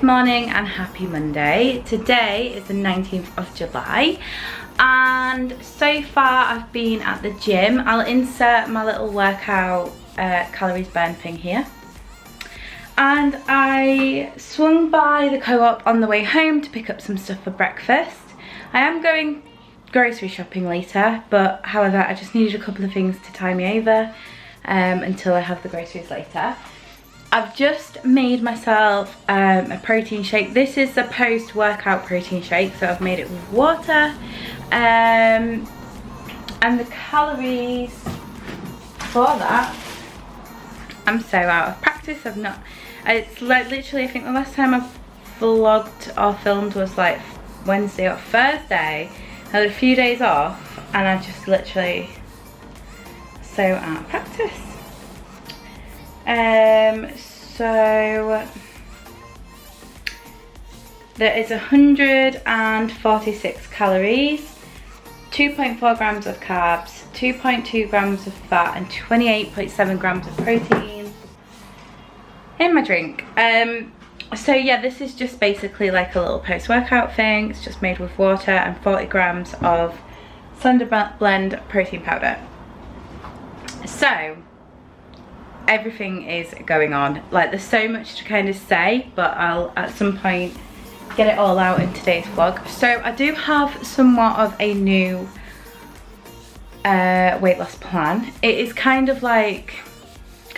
morning and happy Monday. Today is the 19th of July and so far I've been at the gym. I'll insert my little workout calories burn thing here. And I swung by the Co-op on the way home to pick up some stuff for breakfast. I am going grocery shopping later, but however I just needed a couple of things to tie me over until I have the groceries later. I've just made myself a protein shake. This is the post-workout protein shake, so I've made it with water. And the calories for that, I'm so out of practice. It's like literally, I think the last time I vlogged or filmed was like Wednesday or Thursday. I had a few days off and I just literally so out of practice. So there is 146 calories, 2.4 grams of carbs, 2.2 grams of fat and 28.7 grams of protein in my drink. So yeah, this is just basically like a little post-workout thing. It's just made with water and 40 grams of Thunder Blend protein powder. So everything is going on. Like, there's so much to kind of say, but I'll at some point get it all out in today's vlog. So I do have somewhat of a new weight loss plan. It is kind of like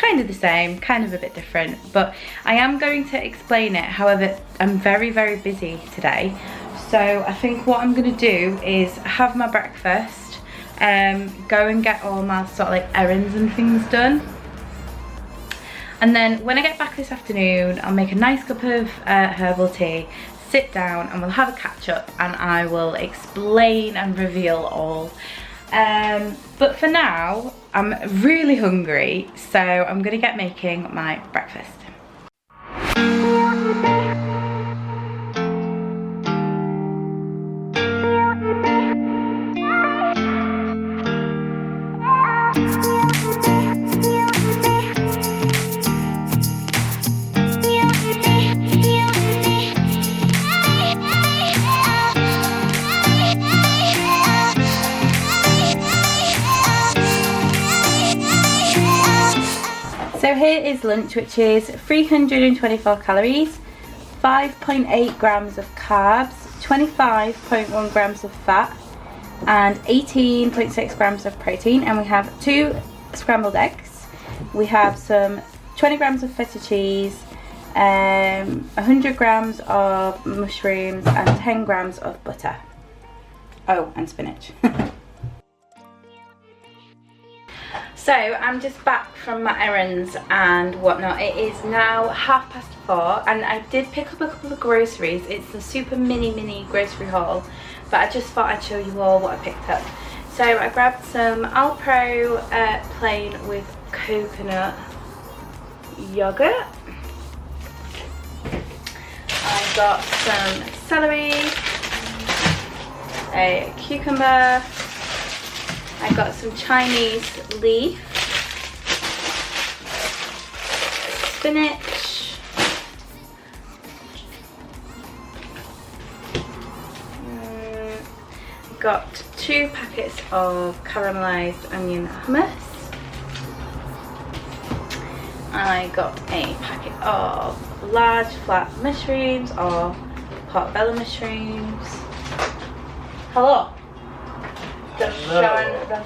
the same, kind of a bit different, but I am going to explain it. However, I'm very busy today, so I think what I'm going to do is have my breakfast, go and get all my sort of like errands and things done. And then when I get back this afternoon, I'll make a nice cup of herbal tea, sit down and we'll have a catch up and I will explain and reveal all. But for now, I'm really hungry, so I'm gonna get making my breakfast. So here is lunch, which is 324 calories, 5.8 grams of carbs, 25.1 grams of fat, and 18.6 grams of protein. And we have 2 scrambled eggs. We have some 20 grams of feta cheese, 100 grams of mushrooms, and 10 grams of butter. Oh, and spinach. So I'm just back from my errands and whatnot. It is now 4:30 and I did pick up a couple of groceries. It's the super mini grocery haul, but I just thought I'd show you all what I picked up. So I grabbed some Alpro plain with coconut yogurt. I got some celery, a cucumber, I got some Chinese leaf, spinach, got 2 packets of caramelized onion hummus, I got a packet of large flat mushrooms or portobello mushrooms. Hello. The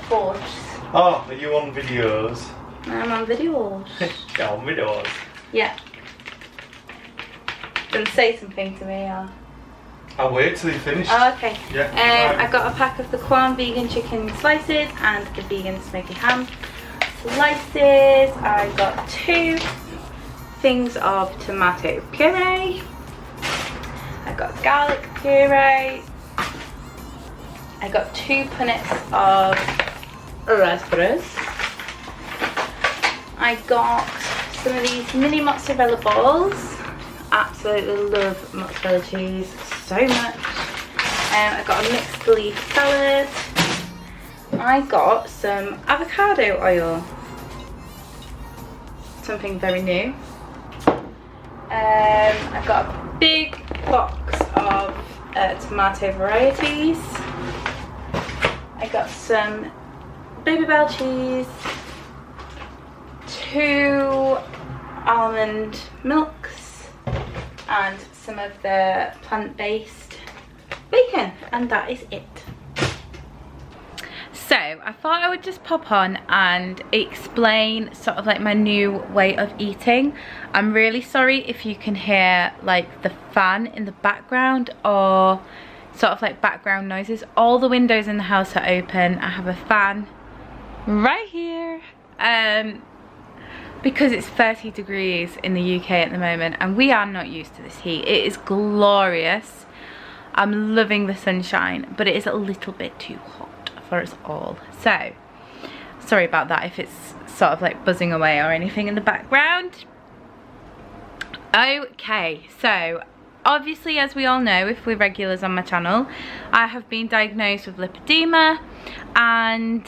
force. Oh, are you on videos? I'm on videos. You're on videos? Yeah. Then say something to me or... I'll wait till you finish. Oh, okay. Yeah. I got a pack of the Quorn vegan chicken slices and the vegan smoky ham slices. I got 2 things of tomato puree. I got garlic puree. I got 2 punnets of raspberries. I got some of these mini mozzarella balls. Absolutely love mozzarella cheese so much. I got a mixed leaf salad. I got some avocado oil. Something very new. I've got a big box of tomato varieties. I got some Baby Bell cheese, 2 almond milks, and some of the plant-based bacon, and that is it. So I thought I would just pop on and explain sort of like my new way of eating. I'm really sorry if you can hear like the fan in the background or sort of like background noises. All the windows in the house are open. I have a fan right here because it's 30 degrees in the UK at the moment and we are not used to this heat. It is glorious. I'm loving the sunshine, but it is a little bit too hot for us all. So sorry about that if it's sort of like buzzing away or anything in the background. Okay, so obviously, as we all know, if we're regulars on my channel, I have been diagnosed with lipedema, and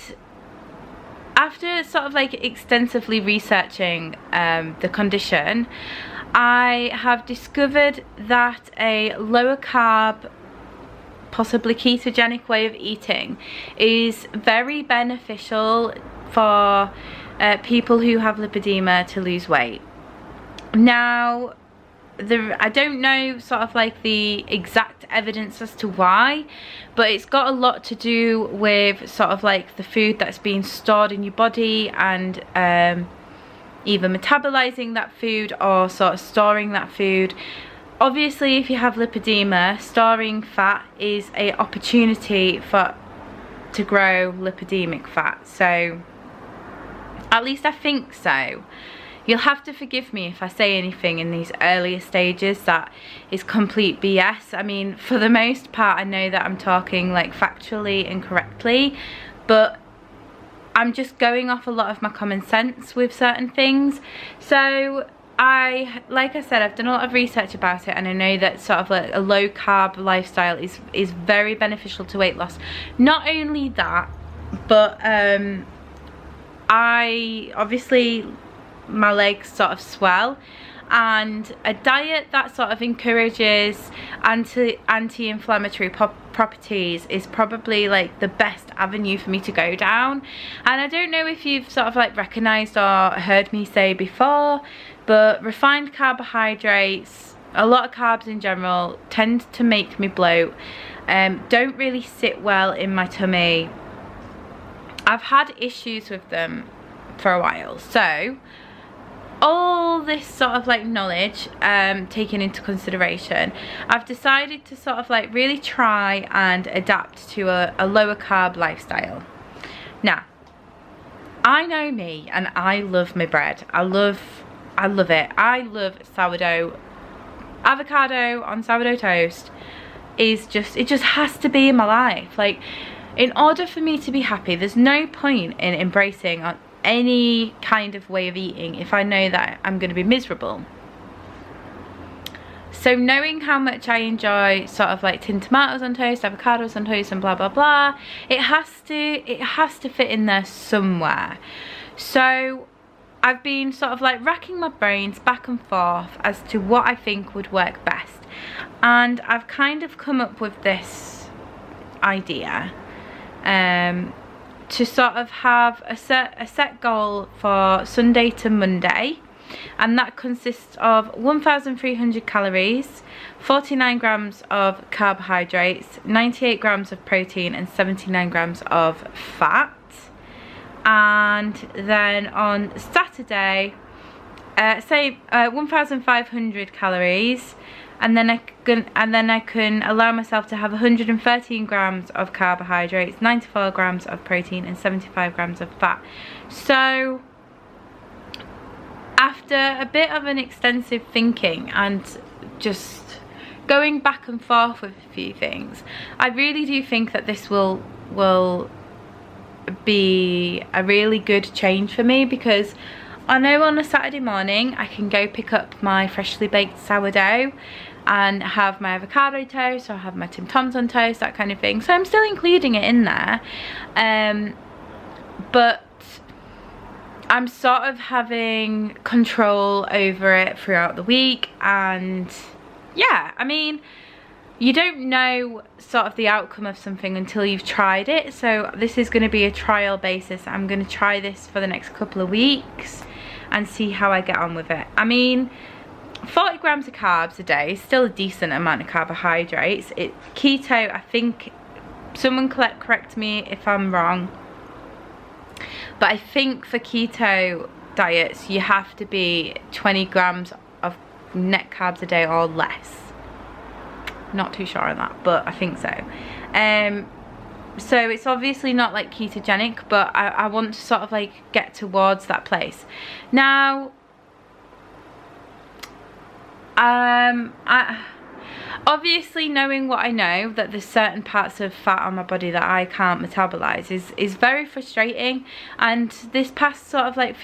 after sort of like extensively researching the condition, I have discovered that a lower carb, possibly ketogenic way of eating is very beneficial for people who have lipedema to lose weight. Now, I don't know sort of like the exact evidence as to why, but it's got a lot to do with sort of like the food that's being stored in your body and either metabolizing that food or sort of storing that food. Obviously, if you have lipedema, storing fat is an opportunity to grow lipedemic fat. So, at least I think so. You'll have to forgive me if I say anything in these earlier stages that is complete BS. I mean, for the most part, I know that I'm talking like factually and correctly, but I'm just going off a lot of my common sense with certain things. So, like I said, I've done a lot of research about it, and I know that sort of a low carb lifestyle is very beneficial to weight loss. Not only that, but my legs sort of swell, and a diet that sort of encourages anti-inflammatory properties is probably like the best avenue for me to go down. And I don't know if you've sort of like recognized or heard me say before, but refined carbohydrates, a lot of carbs in general, tend to make me bloat, don't really sit well in my tummy. I've had issues with them for a while, so all this sort of like knowledge taken into consideration, I've decided to sort of like really try and adapt to a lower carb lifestyle. Now, I know me and I love my bread. I love it. I love sourdough. Avocado on sourdough toast is just, it just has to be in my life. Like, in order for me to be happy, there's no point in embracing any kind of way of eating if I know that I'm going to be miserable. So knowing how much I enjoy sort of like tinned tomatoes on toast, avocados on toast and blah blah blah, it has to fit in there somewhere. So I've been sort of like racking my brains back and forth as to what I think would work best, and I've kind of come up with this idea to sort of have a set goal for Sunday to Monday, and that consists of 1,300 calories, 49 grams of carbohydrates, 98 grams of protein and 79 grams of fat. And then on Saturday, say 1,500 calories, and then I can allow myself to have 113 grams of carbohydrates, 94 grams of protein and 75 grams of fat. So after a bit of an extensive thinking and just going back and forth with a few things, I really do think that this will be a really good change for me, because I know on a Saturday morning I can go pick up my freshly baked sourdough and have my avocado toast, or have my Tim Tams on toast, that kind of thing. So I'm still including it in there, but I'm sort of having control over it throughout the week, and yeah, I mean, you don't know sort of the outcome of something until you've tried it. So this is going to be a trial basis. I'm going to try this for the next couple of weeks and see how I get on with it. I mean, 40 grams of carbs a day is still a decent amount of carbohydrates. Keto, I think, someone correct me if I'm wrong, but I think for keto diets you have to be 20 grams of net carbs a day or less. Not too sure on that, but I think so. So it's obviously not like ketogenic, but I want to sort of like get towards that place. Now, obviously knowing what I know, that there's certain parts of fat on my body that I can't metabolize is very frustrating. And this past sort of like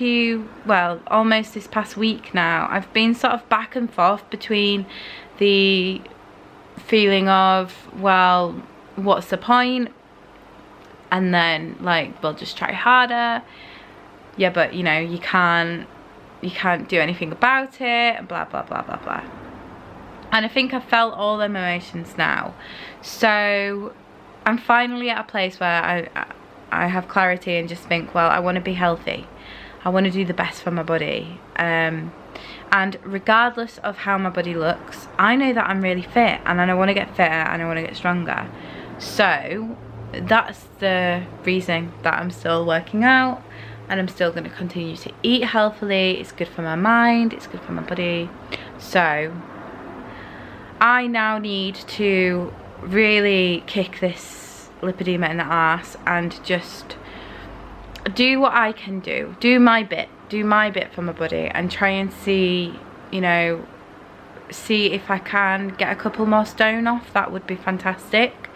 almost this past week now, I've been sort of back and forth between the feeling of, well, what's the point, and then like, well, just try harder. Yeah, but you know, you can't do anything about it, blah blah blah blah blah. And I think I've felt all them emotions now, so I'm finally at a place where I have clarity and just think, well, I want to be healthy, I want to do the best for my body, and regardless of how my body looks, I know that I'm really fit, and I want to get fitter and I want to get stronger. So that's the reason that I'm still working out, and I'm still going to continue to eat healthily. It's good for my mind, it's good for my body. So I now need to really kick this lipedema in the arse and just do what I can do my bit for my body, and try and see, you know, see if I can get a couple more stone off. That would be fantastic.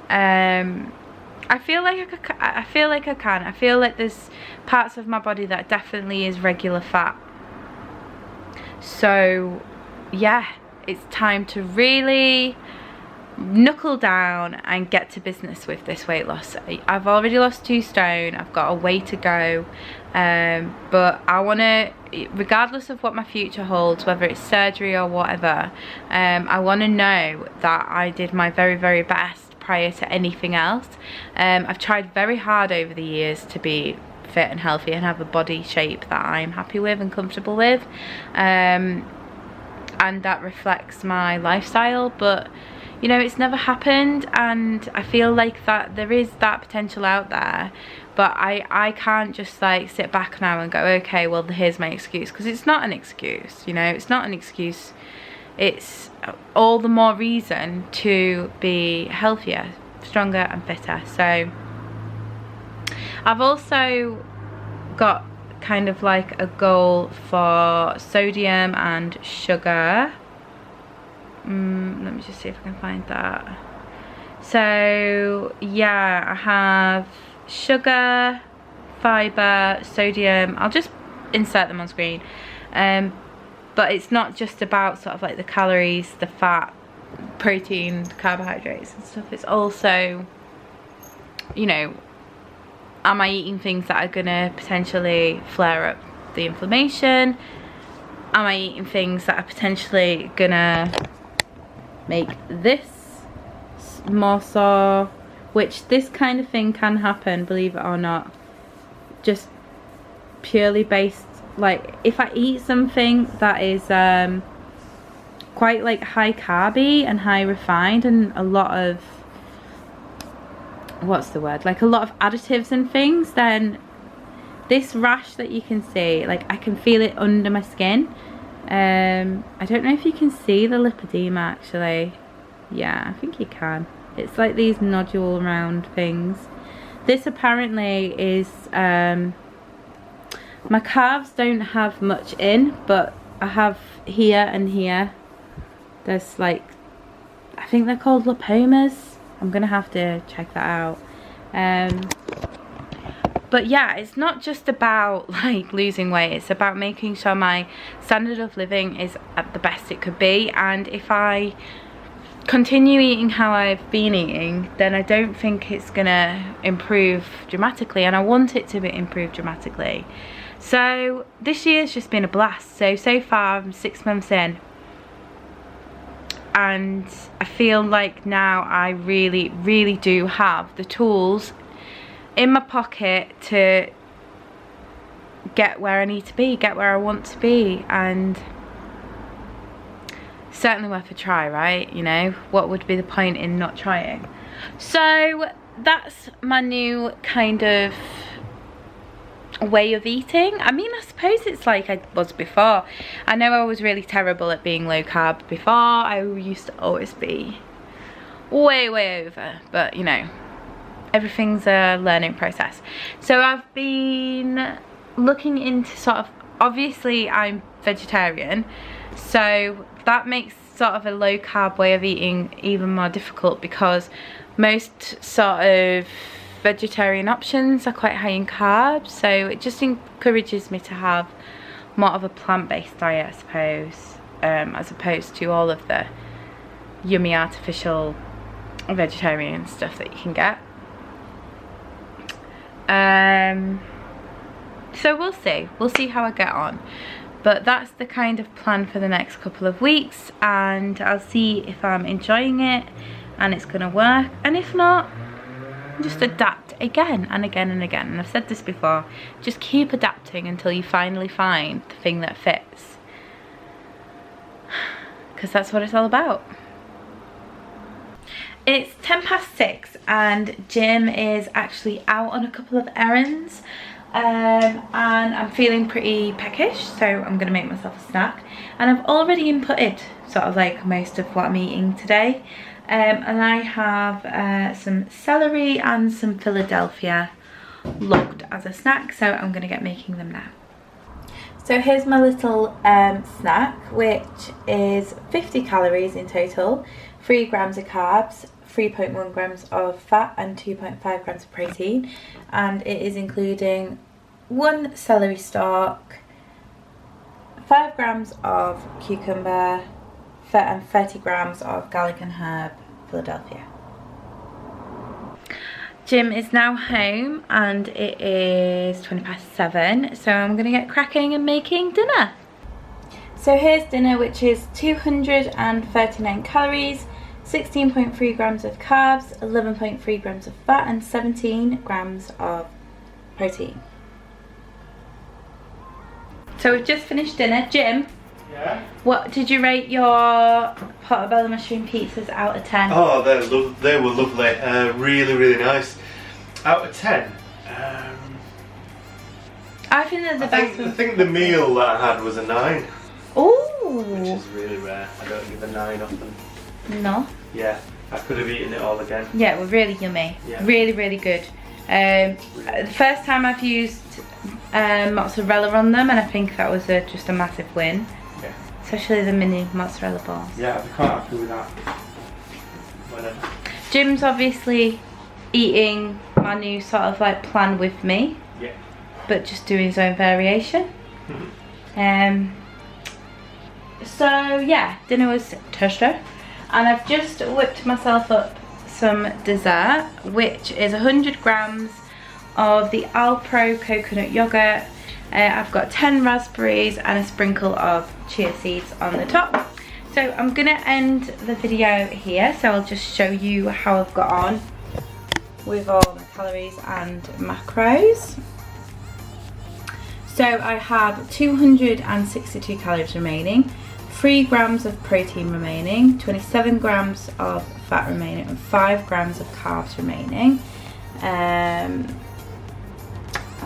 I feel like I can. I feel like there's parts of my body that definitely is regular fat. So yeah, it's time to really knuckle down and get to business with this weight loss. I've already lost 2 stone. I've got a way to go, but I want to, regardless of what my future holds, whether it's surgery or whatever, I want to know that I did my very, very best prior to anything else. I've tried very hard over the years to be fit and healthy and have a body shape that I'm happy with and comfortable with, and that reflects my lifestyle, but you know, it's never happened, and I feel like that there is that potential out there, but I can't just like sit back now and go, okay, well, here's my excuse, because it's not an excuse, you know, it's not an excuse. It's all the more reason to be healthier, stronger and fitter. So I've also got kind of like a goal for sodium and sugar. Let me just see if I can find that. So yeah, I have sugar, fiber, sodium. I'll just insert them on screen. But it's not just about sort of like the calories, the fat, protein, carbohydrates and stuff. It's also, you know, am I eating things that are gonna potentially flare up the inflammation? Am I eating things that are potentially gonna make this more sore? Which this kind of thing can happen, believe it or not, just purely based, like if I eat something that is quite like high carby and high refined and a lot of, what's the word, like a lot of additives and things, then this rash that you can see, like I can feel it under my skin. I don't know if you can see the lipedema actually. Yeah, I think you can. It's like these nodule round things. This apparently is, my calves don't have much in, but I have here and here. There's like, I think they're called lipomas. I'm gonna have to check that out. But yeah, it's not just about like losing weight, it's about making sure my standard of living is at the best it could be. And if I continue eating how I've been eating, then I don't think it's gonna improve dramatically, and I want it to improve dramatically. So this year's just been a blast. So far I'm 6 months in, and I feel like now I really do have the tools in my pocket to get where I need to be, get where I want to be, and certainly worth a try, right? You know, what would be the point in not trying? So that's my new kind of way of eating. I mean, I suppose it's like I was before. I know I was really terrible at being low carb before. I used to always be way over, but you know, everything's a learning process. So I've been looking into sort of, obviously I'm vegetarian, so that makes sort of a low carb way of eating even more difficult, because most sort of vegetarian options are quite high in carbs, so it just encourages me to have more of a plant-based diet, I suppose, as opposed to all of the yummy artificial vegetarian stuff that you can get. So we'll see how I get on, but that's the kind of plan for the next couple of weeks, and I'll see if I'm enjoying it and it's gonna work, and if not, just adapt again and again and again. And I've said this before, just keep adapting until you finally find the thing that fits, because that's what it's all about. It's 6:10 and Jim is actually out on a couple of errands, and I'm feeling pretty peckish, so I'm gonna make myself a snack. And I've already inputted sort of like most of what I'm eating today, and I have some celery and some Philadelphia logged as a snack, so I'm gonna get making them now. So here's my little snack, which is 50 calories in total, 3 grams of carbs, 3.1 grams of fat and 2.5 grams of protein, and it is including 1 celery stalk, 5 grams of cucumber, and 30 grams of garlic and herb Philadelphia. Jim is now home and it is 7:20, so I'm gonna get cracking and making dinner. So here's dinner, which is 239 calories, 16.3 grams of carbs, 11.3 grams of fat and 17 grams of protein. So we've just finished dinner. Jim, Yeah? what did you rate your portobello mushroom pizzas out of 10? Oh, they were lovely. Really nice. Out of 10. I think they're the best I ones. think the meal that I had was a 9. Ooh. Which is really rare. I don't give a 9 often. No. Yeah, I could have eaten it all again. Yeah, it was really yummy. Yeah. Really good. The first time I've used mozzarella on them, and I think that was just a massive win. Yeah. Especially the mini mozzarella balls. Yeah, I'd be quite happy with that. Jim's obviously eating my new sort of like plan with me. Yeah. But just doing his own variation. So yeah, dinner was tasty, and I've just whipped myself up some dessert, which is 100 grams of the Alpro coconut yogurt. I've got 10 raspberries and a sprinkle of chia seeds on the top. So I'm gonna end the video here, so I'll just show you how I've got on with all my calories and macros. So I have 262 calories remaining, 3 grams of protein remaining, 27 grams of fat remaining, and 5 grams of carbs remaining. I'll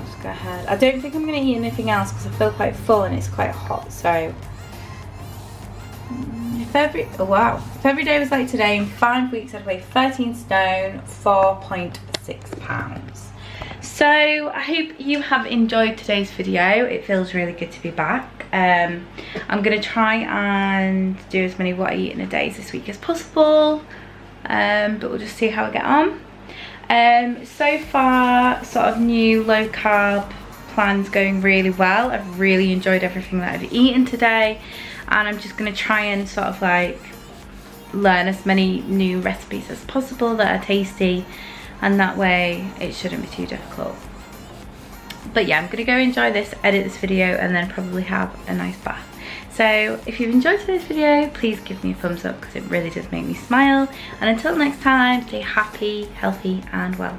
just go ahead. I don't think I'm going to eat anything else because I feel quite full and it's quite hot. So if every day was like today, in 5 weeks I'd weigh 13 stone, 4.6 pounds. So I hope you have enjoyed today's video. It feels really good to be back. I'm going to try and do as many what I eat in a day this week as possible, but we'll just see how I get on. So far, sort of new low carb plan's going really well. I've really enjoyed everything that I've eaten today, and I'm just going to try and sort of like learn as many new recipes as possible that are tasty, and that way it shouldn't be too difficult. But yeah, I'm gonna go enjoy this, edit this video, and then probably have a nice bath. So if you've enjoyed today's video, please give me a thumbs up because it really does make me smile. And until next time, stay happy, healthy, and well.